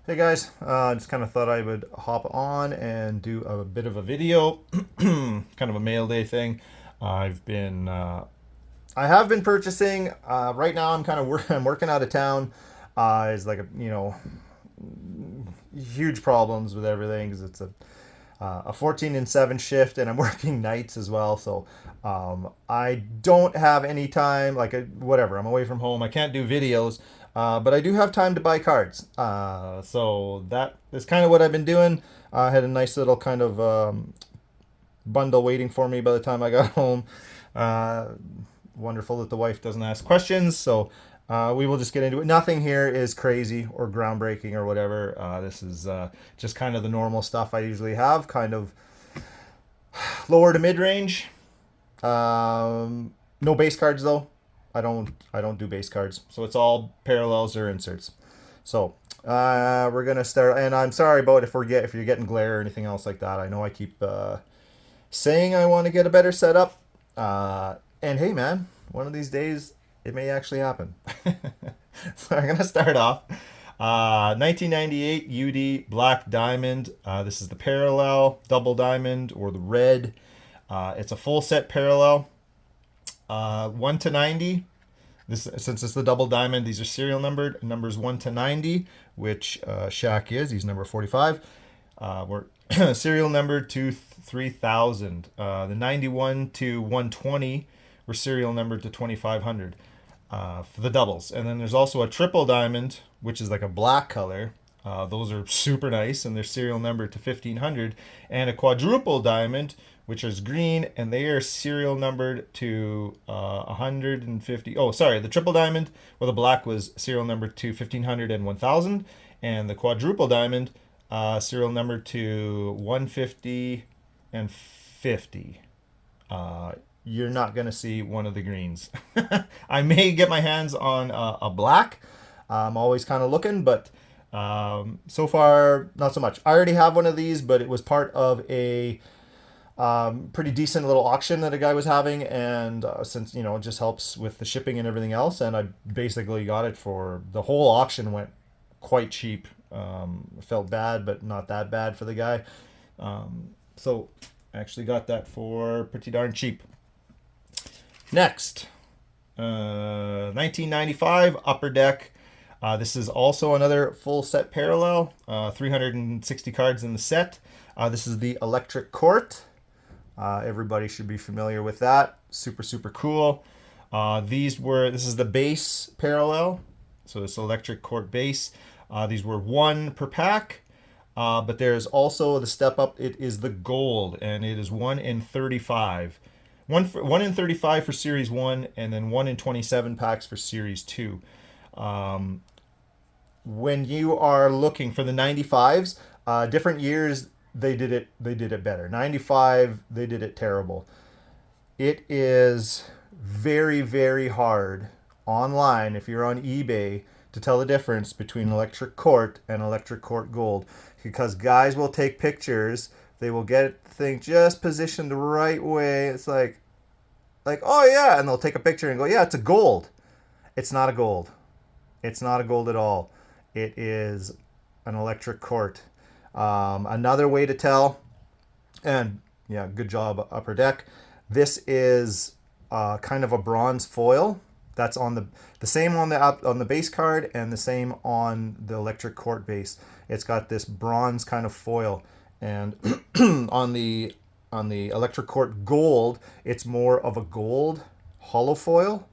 Hey guys, just kind of thought I would hop on and do a bit of a video, kind of a mail day thing. I've been, I have been purchasing. Right now, I'm kind of I'm working out of town. It's like huge problems with everything because it's a 14 and 7 shift, and I'm working nights as well. So I don't have any time. Whatever, I'm away from home. I can't do videos, but I do have time to buy cards. So that is kind of what I've been doing. I had a nice little kind of bundle waiting for me by the time I got home. Uh, Wonderful that the wife doesn't ask questions. So we will just get into it. Nothing here is crazy or groundbreaking or whatever. This is just kind of the normal stuff I usually have, kind of lower to mid range. No base cards though. I don't do base cards. So it's all parallels or inserts. So we're gonna start, and I'm sorry about if you're getting glare or anything else like that. I know I keep saying I want to get a better setup. And hey, man, one of these days it may actually happen. So I'm gonna start off. 1998 UD Black Diamond. This is the parallel double diamond or the red. It's a full set parallel. 1 to 90. Since it's the double diamond, these are serial numbered. Numbers 1 to 90, which Shaq is. He's number 45. We're serial numbered to 3000. The 91 to 120 were serial numbered to 2500 for the doubles. And then there's also a triple diamond, which is like a black color. Those are super nice, and they're serial numbered to 1500. And a quadruple diamond, which is green, and they are serial numbered to 150. Oh, sorry, the triple diamond, well, the black was serial numbered to 1500 and 1000, and the quadruple diamond, serial numbered to 150 and 50. You're not going to see one of the greens. I may get my hands on a black. I'm always kind of looking, but so far, not so much. I already have one of these, but it was part of a pretty decent little auction that a guy was having, and since it just helps with the shipping and everything else, and I basically got it for the whole auction went quite cheap. Felt bad, but not that bad for the guy. So actually got that for pretty darn cheap. Next, 1995 Upper Deck. This is also another full set parallel. 360 cards in the set. This is the Electric Court. Everybody should be familiar with that. Super, super cool. This is the base parallel. So this Electric Court base. These were one per pack. But there's also the step up. It is the gold, and it is 1 in 35. 1 in 35 for Series 1, and then 1 in 27 packs for Series 2. When you are looking for the 95s, different years they did it better. 95, they did it terrible. It is very, very hard online, if you're on eBay, to tell the difference between Electric Court and Electric Court Gold, because guys will take pictures. They will get the thing just positioned the right way. It's like, oh yeah, and they'll take a picture and go, yeah, it's a gold. It's not a gold. It's not a gold at all. It is an Electric Court. Another way to tell, and yeah, good job, Upper Deck. This is kind of a bronze foil. That's on the same on the base card, and the same on the Electric Court base. It's got this bronze kind of foil, and on the Electric Court Gold, it's more of a gold hollow foil.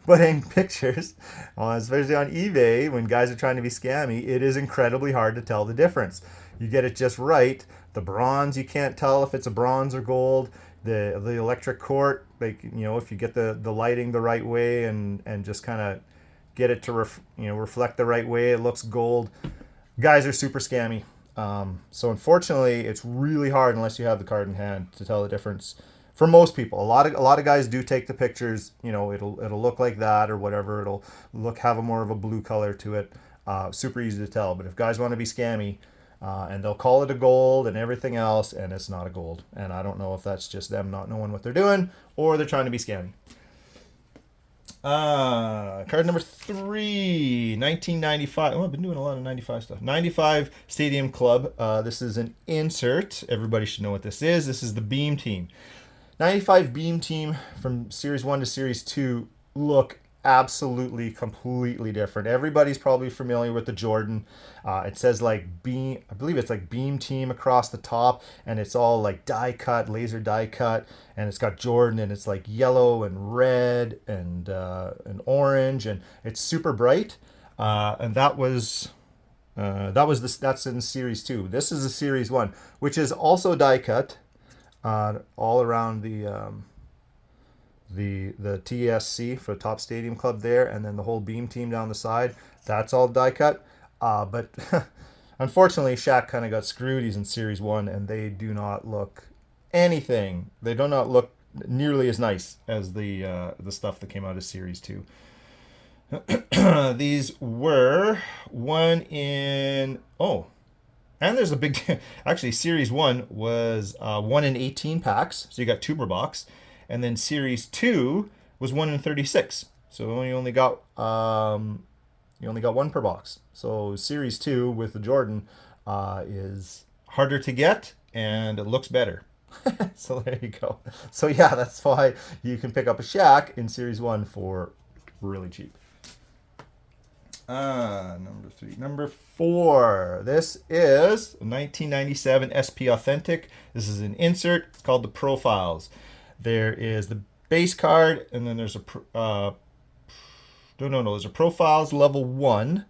But in pictures, especially on eBay, when guys are trying to be scammy, it is incredibly hard to tell the difference. You get it just right. The bronze, you can't tell if it's a bronze or gold. The Electric Court, if you get the lighting the right way and just kind of get it to reflect the right way, it looks gold. Guys are super scammy. So unfortunately, it's really hard unless you have the card in hand to tell the difference. For most people, a lot of guys do take the pictures. It'll look like that or whatever. It'll have a more of a blue color to it. Super easy to tell. But if guys want to be scammy, and they'll call it a gold and everything else, and it's not a gold. And I don't know if that's just them not knowing what they're doing or they're trying to be scammy. Card number 3, 1995. Oh, I've been doing a lot of 95 stuff. 95 Stadium Club. This is an insert. Everybody should know what this is. This is the Beam Team. 95 Beam Team from Series 1 to Series 2 look absolutely completely different. Everybody's probably familiar with the Jordan. It says like Beam, I believe it's like Beam Team across the top, and it's all like die cut, laser die cut, and it's got Jordan, and it's like yellow and red and orange, and it's super bright. And that's in Series 2. This is a Series 1, which is also die cut, all around the TSC for Top Stadium Club there, and then the whole Beam Team down the side. That's all die cut. But unfortunately, Shaq kind of got screwed. He's in Series 1, and they do not look anything. They do not look nearly as nice as the stuff that came out of Series 2. These were one in... Oh, and there's a big... Actually, Series 1 was 1 in 18 packs, so you got 2 per box. And then Series 2 was 1 in 36. So you only got 1 per box. So Series 2 with the Jordan is harder to get, and it looks better. So there you go. So yeah, that's why you can pick up a Shaq in Series 1 for really cheap. Number 3. Number 4. This is 1997 SP Authentic. This is an insert. It's called the Profiles. There is the base card, and then there's there's a Profiles level 1,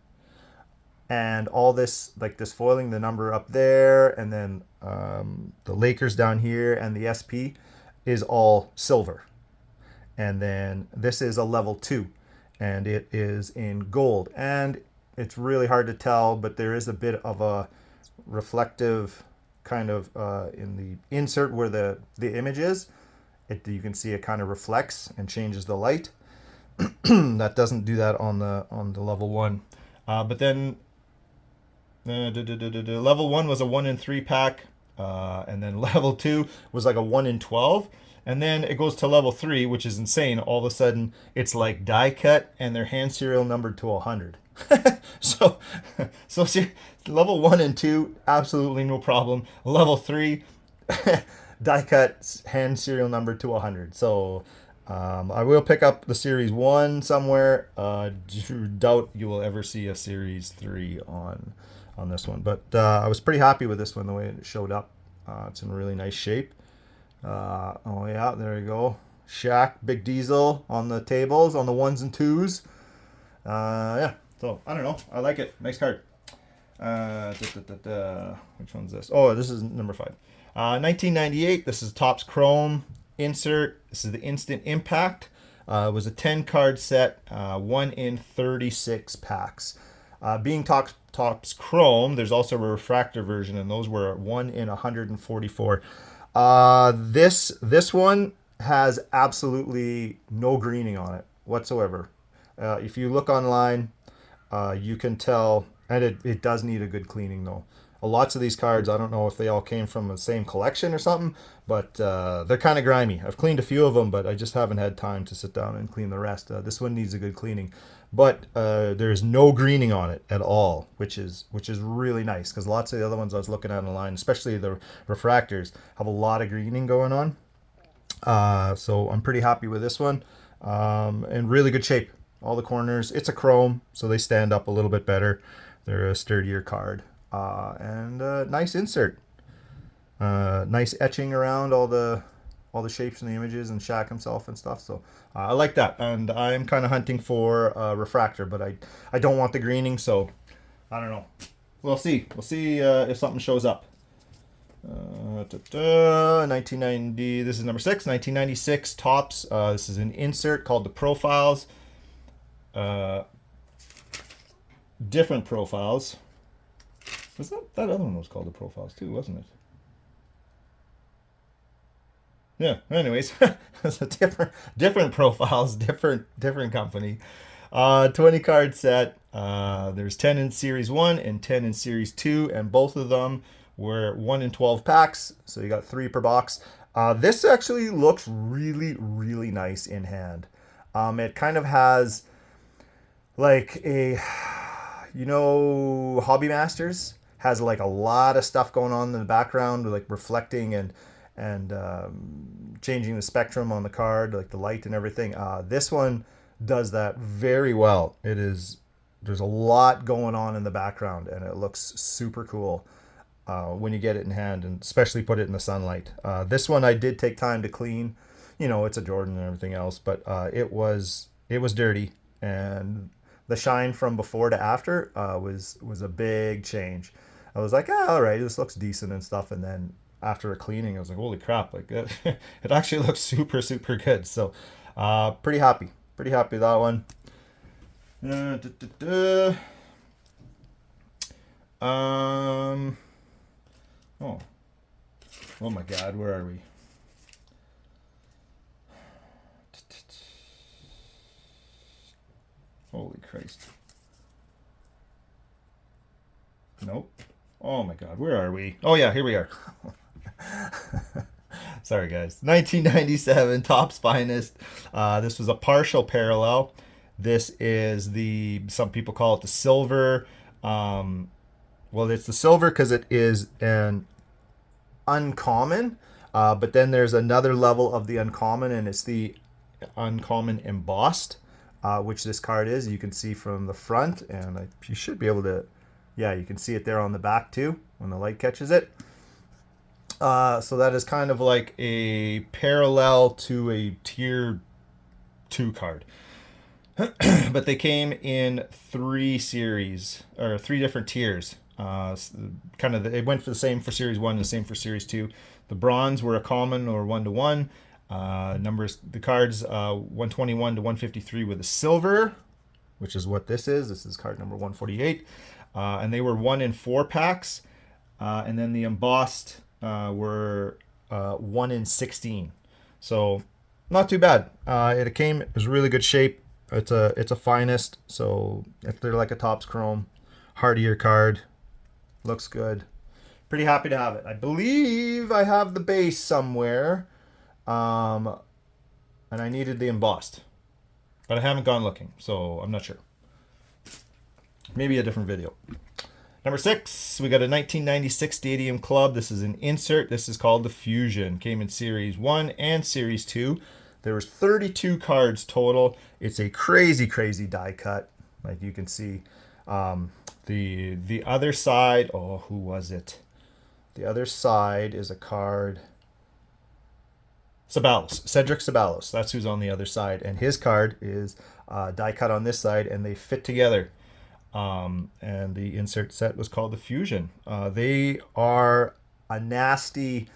and all this, like this foiling, the number up there, and then the Lakers down here, and the SP is all silver. And then this is a level 2, and it is in gold, and it's really hard to tell, but there is a bit of a reflective kind of in the insert where the image is. You can see it kind of reflects and changes the light. That doesn't do that on the level 1. But then level 1 was a 1 in 3 pack, and then level 2 was like a 1 in 12. And then it goes to level 3, which is insane. All of a sudden, it's like die cut, and their hand serial numbered to 100. so see, level 1 and 2, absolutely no problem. Level 3, die cut, hand serial number to 100. So I will pick up the Series 1 somewhere. Doubt you will ever see a Series 3 on this one. But I was pretty happy with this one, the way it showed up. It's in really nice shape. Oh yeah, there you go. Shaq, Big Diesel on the tables, on the 1s and 2s. Yeah, so I don't know. I like it. Nice card. Which one's this? Oh, this is number 5. 1998, this is Topps Chrome insert. This is the Instant Impact. It was a 10 card set, 1 in 36 packs. Being Topps Chrome, there's also a refractor version, and those were 1 in 144. This one has absolutely no greening on it whatsoever. If you look online, you can tell, and it does need a good cleaning though. Lots of these cards, I don't know if they all came from the same collection or something, but they're kind of grimy. I've cleaned a few of them, but I just haven't had time to sit down and clean the rest. This one needs a good cleaning, but there's no greening on it at all, which is really nice, because lots of the other ones I was looking at online, especially the refractors, have a lot of greening going on. So I'm pretty happy with this one, in really good shape. All the corners, it's a chrome, so they stand up a little bit better. They're a sturdier card. And nice insert, nice etching around all the shapes and the images and Shaq himself and stuff. So I like that, and I'm kind of hunting for a refractor, but I don't want the greening, so I don't know. We'll see if something shows up. 1990. This is number 6. 1996 Topps. This is an insert called the Profiles. Different Profiles. Was that other one was called the Profiles too, wasn't it? Yeah. Anyways, it's a different Profiles, different company. 20 card set. There's 10 in Series 1 and 10 in Series 2, and both of them were 1 in 12 packs. So you got 3 per box. This actually looks really, really nice in hand. It kind of has like a, Hobby Masters has like a lot of stuff going on in the background, like reflecting and changing the spectrum on the card, like the light and everything. This one does that very well. There's a lot going on in the background, and it looks super cool when you get it in hand, and especially put it in the sunlight. This one I did take time to clean. It's a Jordan and everything else, but it was dirty, and the shine from before to after was a big change. I was like, all right, this looks decent and stuff, and then after a cleaning, I was like, holy crap, like it actually looks super, super good. So pretty happy with that one. Oh, oh my God, where are we? Holy Christ. Nope. Oh my God, where are we? Oh yeah, here we are. Sorry guys. 1997 Topps Finest. This was a partial parallel. This is some people call it the silver. Well, it's the silver because it is an uncommon. But then there's another level of the uncommon, and it's the uncommon embossed, which this card is. You can see from the front, and you should be able to, yeah, you can see it there on the back too when the light catches it. So that is kind of like a parallel to a tier 2 card. But they came in 3 series, or 3 different tiers. It went for the same for series 1 and the same for series 2. The bronze were a common or 1-to-1. Numbers, the cards 121 to 153 with a silver, which is what this is. This is card number 148. And they were 1 in 4 packs. And then the embossed were 1 in 16. So not too bad. It was really good shape. It's a finest, so if they're like a Topps Chrome, hardier card, looks good. Pretty happy to have it. I believe I have the base somewhere, and I needed the embossed, but I haven't gone looking, so I'm not sure. Maybe a different video. Number 6, we got a 1996 Stadium Club. This is an insert. This is called the Fusion. Came in Series 1 and Series 2. There was 32 cards total. It's a crazy, crazy die cut. Like you can see, the other side. Oh, who was it? The other side is a card. Ceballos, Cedric Ceballos. That's who's on the other side, and his card is die cut on this side, and they fit together. And the insert set was called the Fusion. They are a nasty.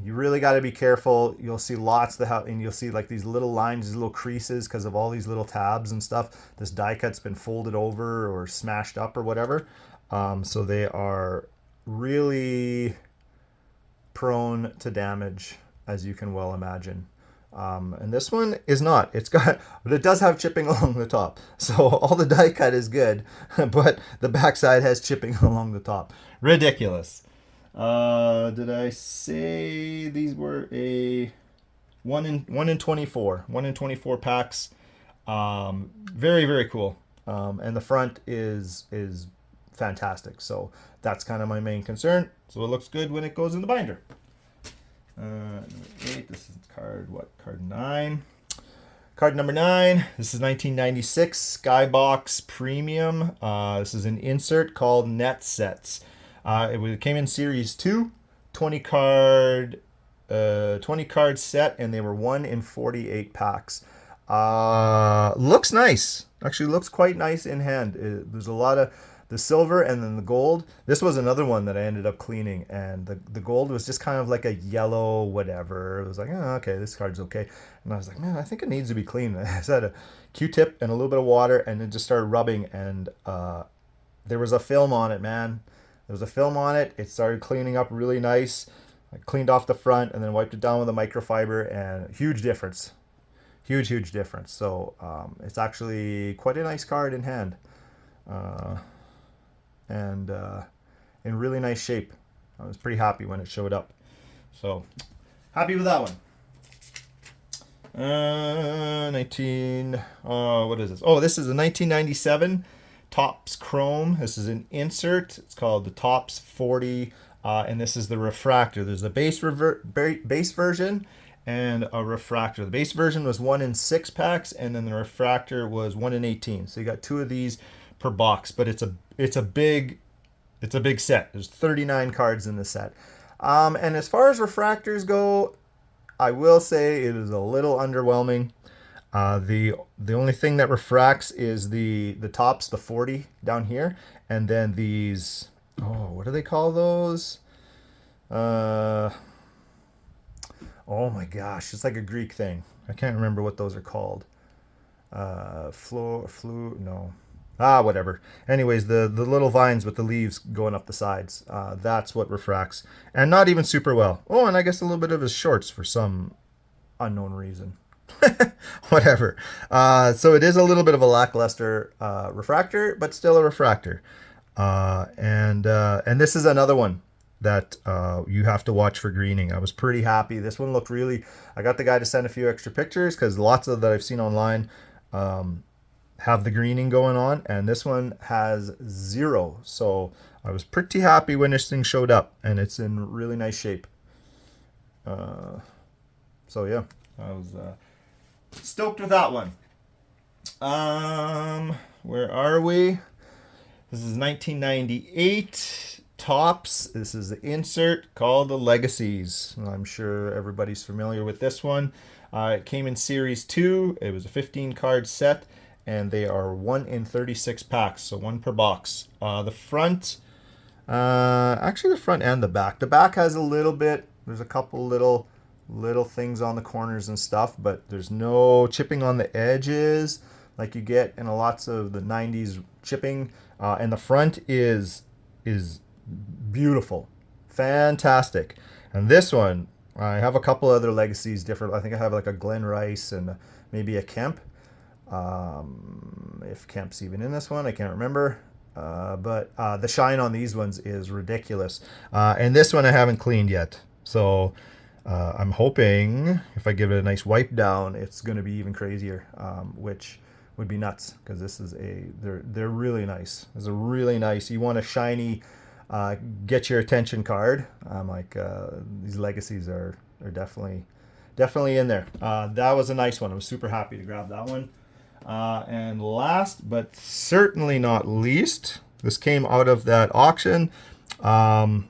You really got to be careful. You'll see lots and you'll see like these little lines, these little creases because of all these little tabs and stuff. This die cut's been folded over or smashed up or whatever. So they are really prone to damage, as you can well imagine. And this one is not. But it does have chipping along the top. So all the die cut is good, but the backside has chipping along the top. Ridiculous. Did I say these were a 1 in 24? 1 in 24 packs. Very, very cool. And the front is fantastic. So that's kind of my main concern. So it looks good when it goes in the binder. Number 8, this is card 9. Card number 9, this is 1996 Skybox Premium. This is an insert called Net Sets. It came in Series 2, 20 card set, and they were 1 in 48 packs. Looks nice. Actually looks quite nice in hand. There's a lot of the silver and then the gold. This was another one that I ended up cleaning, and the gold was just kind of like a yellow whatever. It was like, oh, okay, this card's okay. And I was like, man, I think it needs to be cleaned. I just had a Q-tip and a little bit of water, and then just started rubbing, and there was a film on it, man. There was a film on it. It started cleaning up really nice. I cleaned off the front and then wiped it down with a microfiber, and huge difference. Huge difference. So it's actually quite a nice card in hand. And in really nice shape. I was pretty happy when it showed up. So happy with that one. What is this? Oh, this is a 1997 Topps Chrome. This is an insert. It's called the Topps 40, and this is the refractor. There's a base version and a refractor. The base version was 1 in 6 packs, and then the refractor was 1 in 18. So you got 2 of these per box, but it's a big set. There's 39 cards in the set. And as far as refractors go, I will say it is a little underwhelming. The only thing that refracts is the tops, the 40 down here, and then these. Oh, what do they call those? Oh my gosh, it's like a Greek thing. I can't remember what those are called. No. Whatever. Anyways, the little vines with the leaves going up the sides. That's what refracts, and not even super well. Oh, and I guess a little bit of his shorts for some unknown reason. Whatever. So it is a little bit of a lackluster refractor, but still a refractor. And this is another one that you have to watch for greening. I was pretty happy. This one looked really. I got the guy to send a few extra pictures because lots of that I've seen online have the greening going on, and this one has 0. So I was pretty happy when this thing showed up, and it's in really nice shape. So yeah, I was stoked with that one. Where are we? This is 1998 Topps. This is the insert called the Legacies. I'm sure everybody's familiar with this one. It came in Series 2. It was a 15 card set, and they are 1 in 36 packs, so 1 per box. The front, actually the front and the back. The back has a little bit, there's a couple little things on the corners and stuff, but there's no chipping on the edges like you get in lots of the 90s chipping. And the front is beautiful, fantastic. And this one, I have a couple other Legacies different. I think I have like a Glen Rice and maybe a Kemp. If Kemp's even in this one, I can't remember. But the shine on these ones is ridiculous. And this one I haven't cleaned yet. So I'm hoping if I give it a nice wipe down, it's going to be even crazier, which would be nuts because this is they're really nice. It's a really nice. You want a shiny, get your attention card. I'm like these Legacies are definitely in there. That was a nice one. I was super happy to grab that one. And last but certainly not least, this came out of that auction. And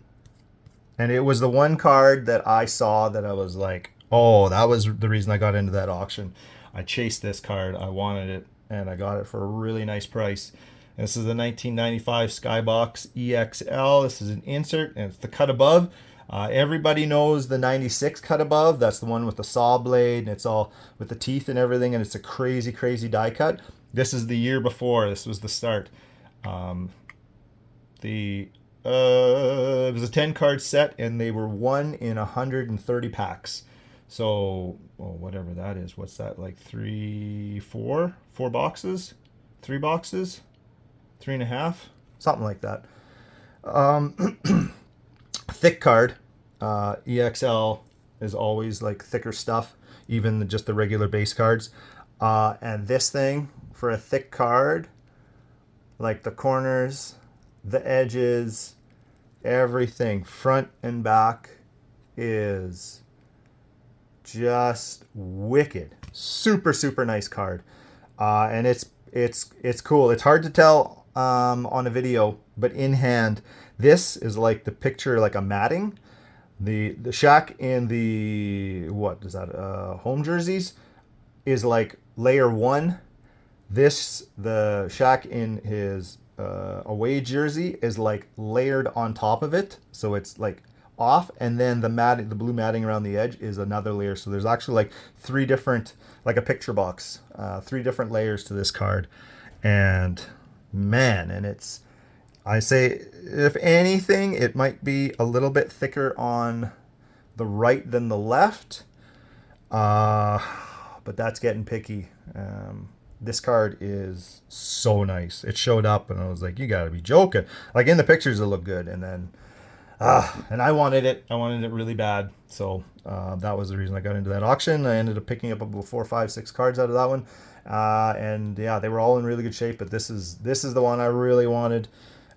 it was the one card that I saw that I was like, oh, that was the reason I got into that auction. I chased this card. I wanted it, and I got it for a really nice price. This is the 1995 Skybox EXL. This is an insert, and it's the cut above. Everybody knows the 96 cut above. That's the one with the saw blade, and it's all with the teeth and everything, and it's a crazy, crazy die cut. This is the year before. This was the start. It was a 10 card set, and they were 1 in 130 packs. So, whatever that is. What's that, like 4 boxes? 3 boxes? 3.5? Something like that. Thick card. EXL is always like thicker stuff, even just the regular base cards. And this thing, for a thick card, like the corners, the edges, everything, front and back, is just wicked. Super, super nice card. And it's cool. It's hard to tell on a video, but in hand, this is like the picture, like a matting. The Shaq in the, what is that, home jerseys is like layer 1. The Shaq in his away jersey is like layered on top of it, so it's like off, and then the blue matting around the edge is another layer. So there's actually like 3 different, like a picture box, 3 different layers to this card. And man, and I say, if anything, it might be a little bit thicker on the right than the left, but that's getting picky. This card is so nice. It showed up, and I was like, you gotta be joking. Like, in the pictures, it looked good, and then And I wanted it. I wanted it really bad. So that was the reason I got into that auction. I ended up picking up about 4, 5, 6 cards out of that one. And yeah, they were all in really good shape. But this is the one I really wanted.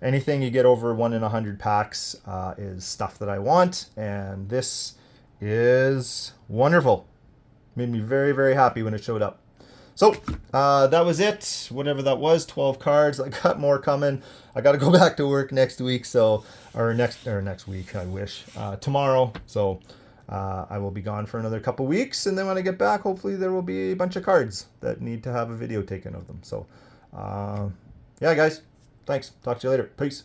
Anything you get over 1 in 100 packs is stuff that I want. And this is wonderful. Made me very, very happy when it showed up. So that was it. Whatever that was, 12 cards. I got more coming. I got to go back to work next week. So or next week, I wish. Tomorrow. So I will be gone for another couple weeks, and then when I get back, hopefully there will be a bunch of cards that need to have a video taken of them. So yeah, guys. Thanks. Talk to you later. Peace.